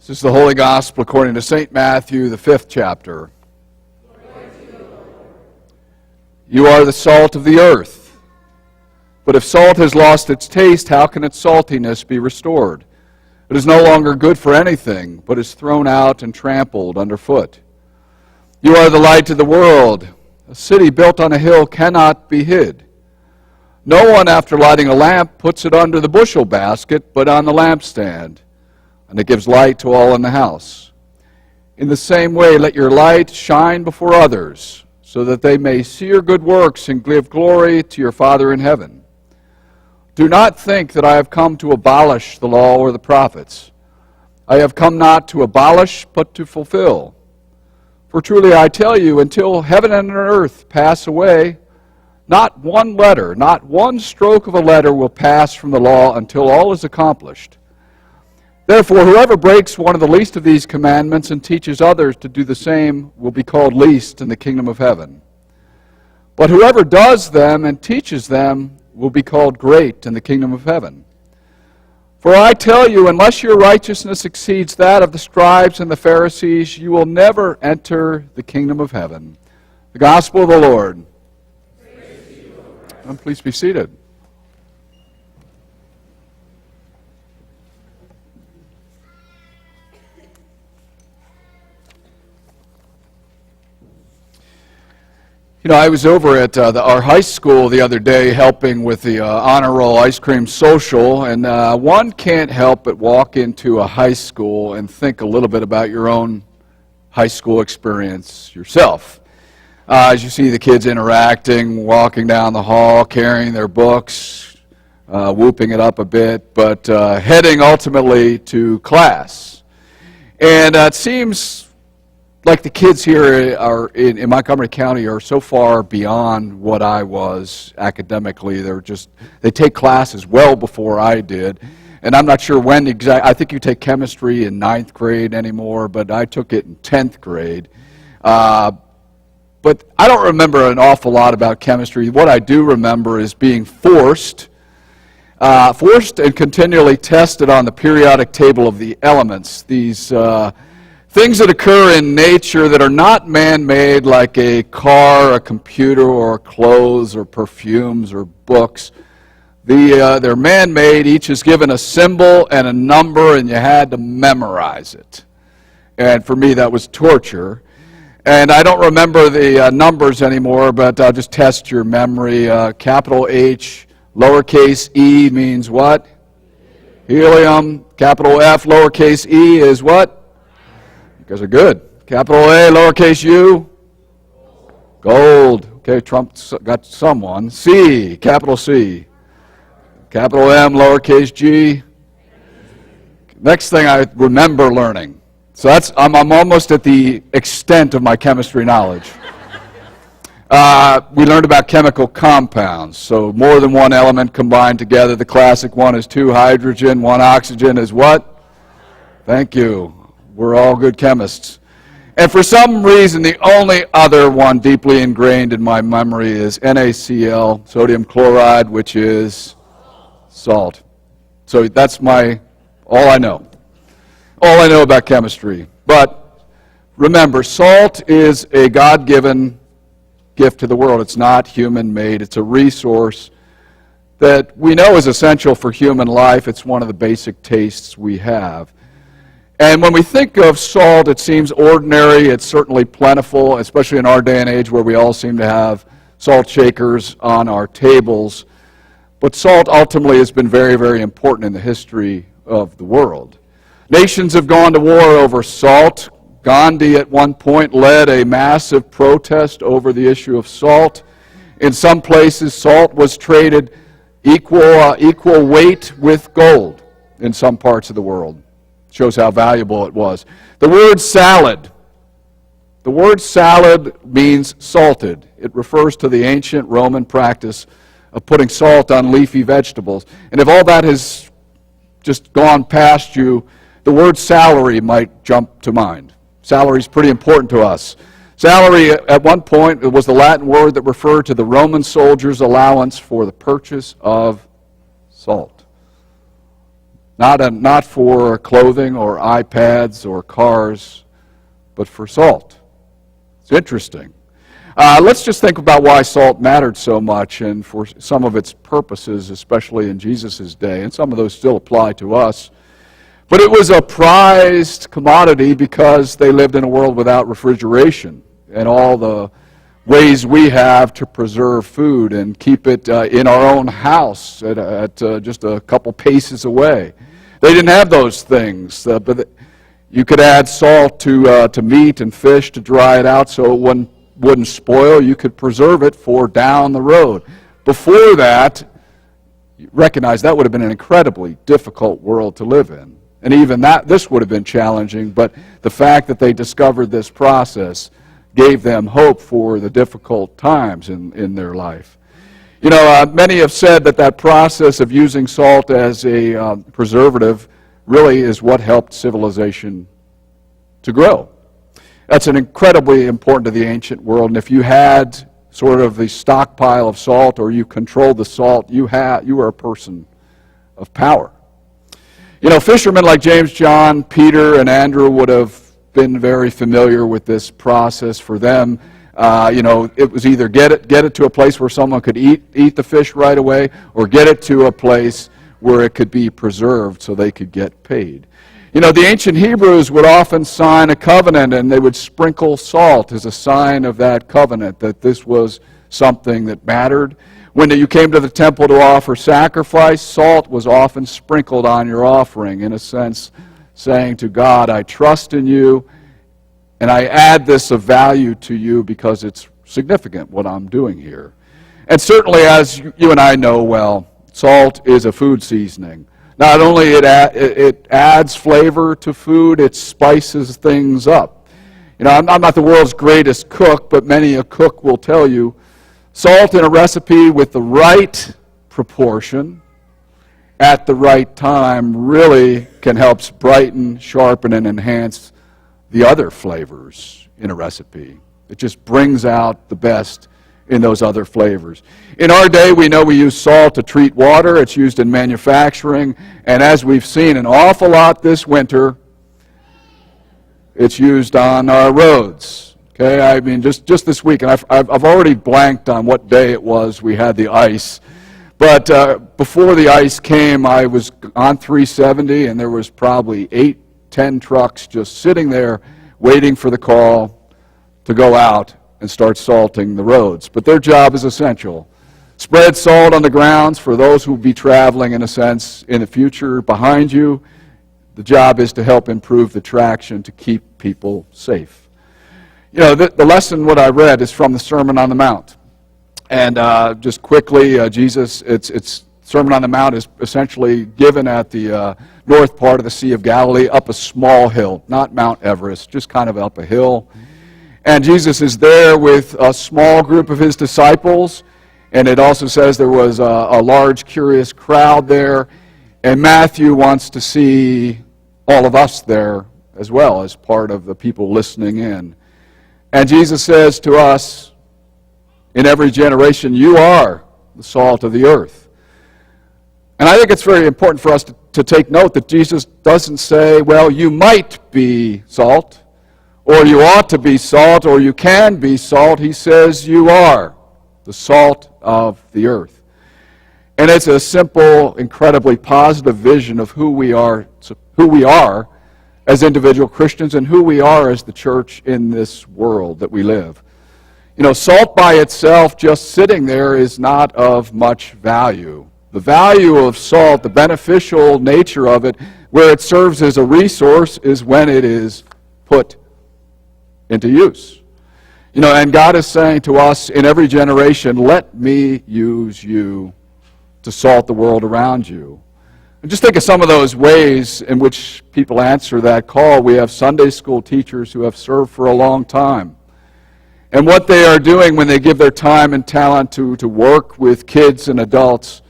This is the Holy Gospel according to St. Matthew, the 5th chapter. You are the salt of the earth. But if salt has lost its taste, how can its saltiness be restored? It is no longer good for anything, but is thrown out and trampled underfoot. You are the light of the world. A city built on a hill cannot be hid. No one, after lighting a lamp, puts it under the bushel basket, but on the lampstand, and it gives light to all in the house. In the same way, let your light shine before others, so that they may see your good works and give glory to your Father in heaven. Do not think that I have come to abolish the law or the prophets. I have come not to abolish, but to fulfill. For truly I tell you, until heaven and earth pass away, not one letter, not one stroke of a letter will pass from the law until all is accomplished. Therefore, whoever breaks one of the least of these commandments and teaches others to do the same will be called least in the kingdom of heaven. But whoever does them and teaches them will be called great in the kingdom of heaven. For I tell you, unless your righteousness exceeds that of the scribes and the Pharisees, you will never enter the kingdom of heaven. The Gospel of the Lord. Praise to you, Lord. And please be seated. You know, I was over at our high school the other day helping with the honor roll ice cream social, and one can't help but walk into a high school and think a little bit about your own high school experience yourself. As you see the kids interacting, walking down the hall, carrying their books, whooping it up a bit, but heading ultimately to class. And it seems like the kids here are in Montgomery County are so far beyond what I was academically. They take classes well before I did. And I'm not sure when I think you take chemistry in 9th grade anymore, but I took it in 10th grade. But I don't remember an awful lot about chemistry. What I do remember is being forced and continually tested on the periodic table of the elements. These things that occur in nature that are not man-made, like a car, a computer, or clothes, or perfumes, or books. They're man-made. Each is given a symbol and a number, and you had to memorize it. And for me, that was torture. And I don't remember the numbers anymore, but I'll just test your memory. Capital H, lowercase e means what? Helium. Capital F, lowercase e is what? You guys are good. Capital A, lowercase u, gold. Okay, Trump got someone. C, capital C. Capital M, lowercase g. Next thing I remember learning. So I'm almost at the extent of my chemistry knowledge. We learned about chemical compounds. So more than one element combined together. The classic one is 2 hydrogen, 1 oxygen is what? Thank you. We're all good chemists. And for some reason, the only other one deeply ingrained in my memory is NaCl, sodium chloride, which is salt. So that's all I know. All I know about chemistry. But remember, salt is a God-given gift to the world. It's not human-made. It's a resource that we know is essential for human life. It's one of the basic tastes we have. And when we think of salt, it seems ordinary. It's certainly plentiful, especially in our day and age where we all seem to have salt shakers on our tables. But salt ultimately has been very, very important in the history of the world. Nations have gone to war over salt. Gandhi at one point led a massive protest over the issue of salt. In some places, salt was traded equal weight with gold in some parts of the world. Shows how valuable it was. The word salad means salted. It refers to the ancient Roman practice of putting salt on leafy vegetables. And if all that has just gone past you, the word salary might jump to mind. Salary is pretty important to us. Salary, at one point, it was the Latin word that referred to the Roman soldier's allowance for the purchase of salt. Not for clothing or iPads or cars, but for salt. It's interesting. Let's just think about why salt mattered so much and for some of its purposes, especially in Jesus' day, and some of those still apply to us. But it was a prized commodity because they lived in a world without refrigeration and all the ways we have to preserve food and keep it in our own house at just a couple paces away. They didn't have those things, but you could add salt to meat and fish to dry it out so it wouldn't spoil. You could preserve it for down the road. Before that, you recognize that would have been an incredibly difficult world to live in. And even this would have been challenging, but the fact that they discovered this process gave them hope for the difficult times in their life. You know, many have said that process of using salt as a preservative really is what helped civilization to grow. That's an incredibly important to the ancient world, and if you had sort of the stockpile of salt or you controlled the salt, you were a person of power. You know, fishermen like James, John, Peter, and Andrew would have been very familiar with this process. For them, it was either get it to a place where someone could eat the fish right away, or get it to a place where it could be preserved so they could get paid. You know, the ancient Hebrews would often sign a covenant, and they would sprinkle salt as a sign of that covenant, that this was something that mattered. When you came to the temple to offer sacrifice, salt was often sprinkled on your offering, in a sense saying to God, I trust in you, and I add this of value to you because it's significant what I'm doing here. And certainly, as you and I know well, salt is a food seasoning. Not only it adds flavor to food, it spices things up. You know, I'm not the world's greatest cook, but many a cook will tell you salt in a recipe with the right proportion at the right time really can help brighten, sharpen, and enhance the other flavors in a recipe. It just brings out the best in those other flavors. In our day, we know we use salt to treat water. It's used in manufacturing. And as we've seen an awful lot this winter, it's used on our roads. Okay, I mean, just this week, and I've already blanked on what day it was we had the ice. But before the ice came, I was on 370, and there was probably 8-10 trucks just sitting there waiting for the call to go out and start salting the roads. But their job is essential. Spread salt on the grounds for those who will be traveling, in a sense, in the future behind you. The job is to help improve the traction to keep people safe. You know, the lesson, what I read, is from the Sermon on the Mount. And just quickly, Jesus, it's Sermon on the Mount is essentially given at the north part of the Sea of Galilee, up a small hill, not Mount Everest, just kind of up a hill. And Jesus is there with a small group of his disciples, and it also says there was a large, curious crowd there. And Matthew wants to see all of us there as well as part of the people listening in. And Jesus says to us, in every generation, you are the salt of the earth. And I think it's very important for us to take note that Jesus doesn't say, well, you might be salt, or you ought to be salt, or you can be salt. He says you are the salt of the earth. And it's a simple, incredibly positive vision of who we are as individual Christians and who we are as the church in this world that we live. You know, salt by itself, just sitting there, is not of much value. The value of salt, the beneficial nature of it, where it serves as a resource, is when it is put into use. You know, and God is saying to us in every generation, let me use you to salt the world around you. And just think of some of those ways in which people answer that call. We have Sunday school teachers who have served for a long time. And what they are doing when they give their time and talent to work with kids and adults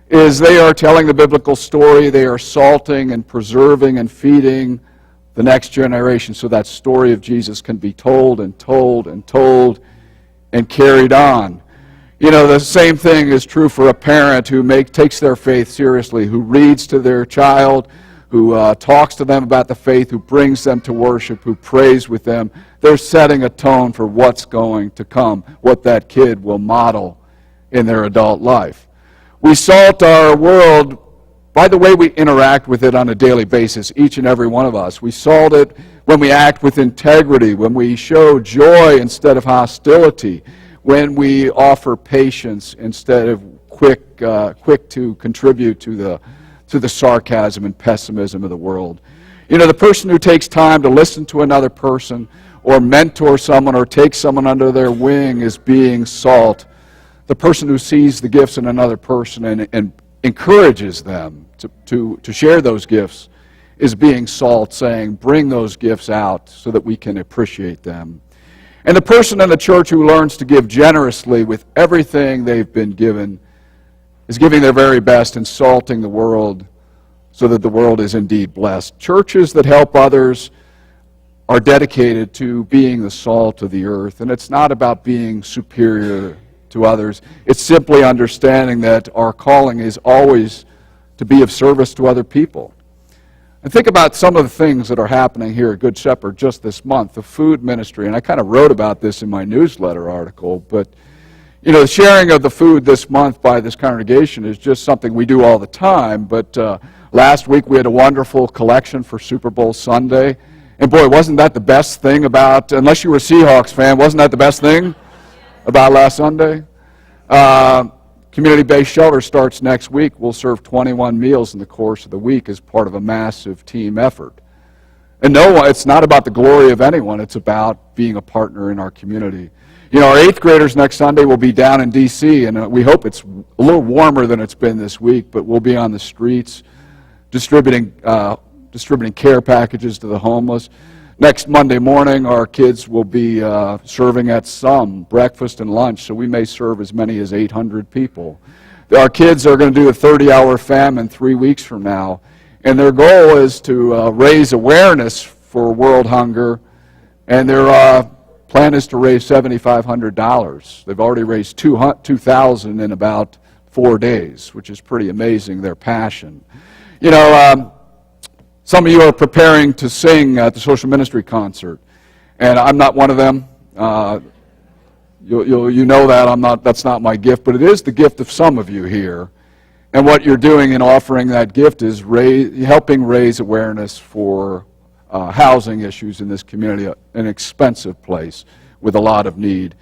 is they are telling the biblical story. They are salting and preserving and feeding the next generation so that story of Jesus can be told and told and told and carried on. You know, the same thing is true for a parent who takes their faith seriously, who reads to their child, who talks to them about the faith, who brings them to worship, who prays with them. They're setting a tone for what's going to come, what that kid will model in their adult life. We salt our world by the way we interact with it on a daily basis, each and every one of us. We salt it when we act with integrity, when we show joy instead of hostility, when we offer patience instead of quick to contribute to the sarcasm and pessimism of the world. You know, the person who takes time to listen to another person or mentor someone or take someone under their wing is being salt. The person who sees the gifts in another person and encourages them to share those gifts is being salt, saying, bring those gifts out so that we can appreciate them. And the person in the church who learns to give generously with everything they've been given is giving their very best and salting the world so that the world is indeed blessed. Churches that help others are dedicated to being the salt of the earth, and it's not about being superior to others. It's simply understanding that our calling is always to be of service to other people. And think about some of the things that are happening here at Good Shepherd just this month, the food ministry, and I kind of wrote about this in my newsletter article, but you know, the sharing of the food this month by this congregation is just something we do all the time, but last week we had a wonderful collection for Super Bowl Sunday, and boy, wasn't that the best thing about, unless you were a Seahawks fan, wasn't that the best thing about last Sunday? Community-based shelter starts next week. We'll serve 21 meals in the course of the week as part of a massive team effort. And no, it's not about the glory of anyone. It's about being a partner in our community. You know, our 8th graders next Sunday will be down in D.C., and we hope it's a little warmer than it's been this week, but we'll be on the streets distributing care packages to the homeless. Next Monday morning, our kids will be serving at some breakfast and lunch, so we may serve as many as 800 people. Our kids are going to do a 30-hour famine 3 weeks from now, and their goal is to raise awareness for world hunger, and their plan is to raise $7,500. They've already raised $2,000 in about 4 days, which is pretty amazing, their passion. You know, some of you are preparing to sing at the social ministry concert, and I'm not one of them. You know that that's not my gift, but it is the gift of some of you here. And what you're doing in offering that gift is helping raise awareness for housing issues in this community, an expensive place with a lot of need.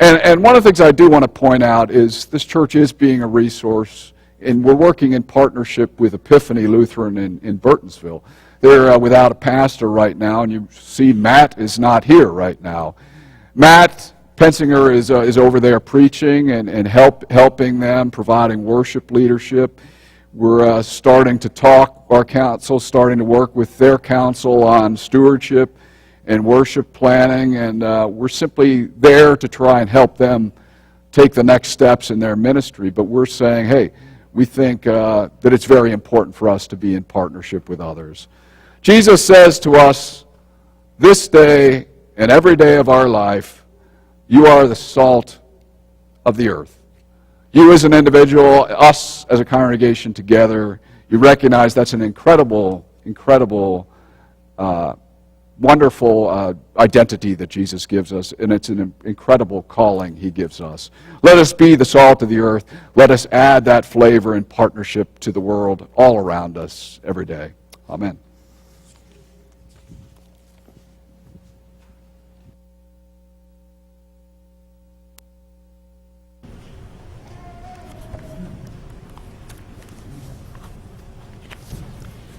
And one of the things I do want to point out is this church is being a resource, and we're working in partnership with Epiphany Lutheran in Burtonsville. They're without a pastor right now, and you see Matt is not here right now. Matt Pensinger is over there preaching and helping them, providing worship leadership. We're starting to talk, our council, starting to work with their council on stewardship and worship planning, and we're simply there to try and help them take the next steps in their ministry. But we're saying, hey, we think that it's very important for us to be in partnership with others. Jesus says to us, this day and every day of our life, you are the salt of the earth. You as an individual, us as a congregation together, you recognize that's an incredible, wonderful identity that Jesus gives us, and it's an incredible calling he gives us. Let us be the salt of the earth. Let us add that flavor and partnership to the world all around us every day. Amen.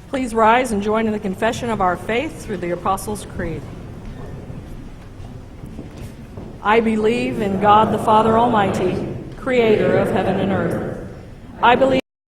Please rise and join in the confession of our faith through the Apostles' Creed. I believe in God the Father Almighty, creator of heaven and earth. I believe